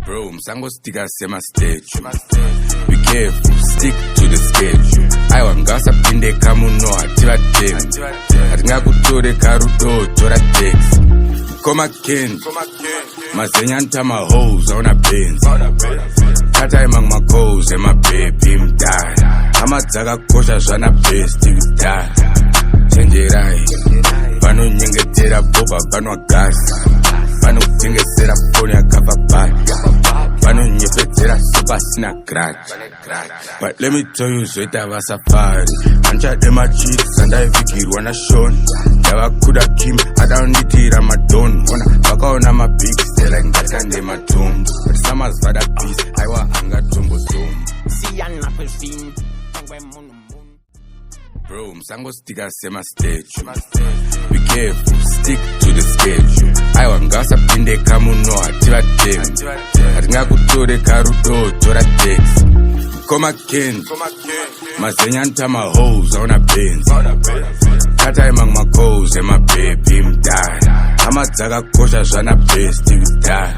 Bro, msangostika sema statue. Be careful, stick to the schedule. Aiwa ngasapinde kamuno ativa temu. Hatingakutore karudo tora text. Koma Ken, mazenya ntama hoes auna benz. Tata imang makos ema baby mdai. Amadzaka kosha zvana best kudai. Chenjerai, vano nyengetera boba vanwa gas. Vano kutengesera phone yakabva bad. Vano nyepedzera super sina grudge. But let me tell you zvoita vasafari. Anchade machits andaivigirwa nashoni. Ndavakuda Kim adaunitira madon. Ona vakaona mabig stela ngatande matombo. But samazvada peace aiwa hangatombo tombo. Kusiyana kwezvinhu kwezvinhu. Bro, msangostika sema statue. Be careful, stick to the schedule. Aiwa ngasapinde kamuno ativa temu. Hatingakutore karudo tora text. Koma Ken, mazenya ntama hoes auna benz. Tata imang makos ema baby mdai. Amadzaka kosha zvana best kudai.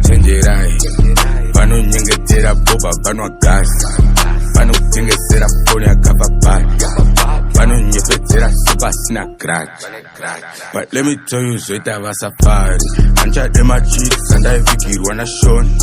Chenjerai, vano nyengetera boba vanwa gas. Vano kutengesera phone yakabva bad. Vano nyepedzera super sina grudge. But let me tell you zvoita vasafari. Anchade machits andaivigirwa nashoni.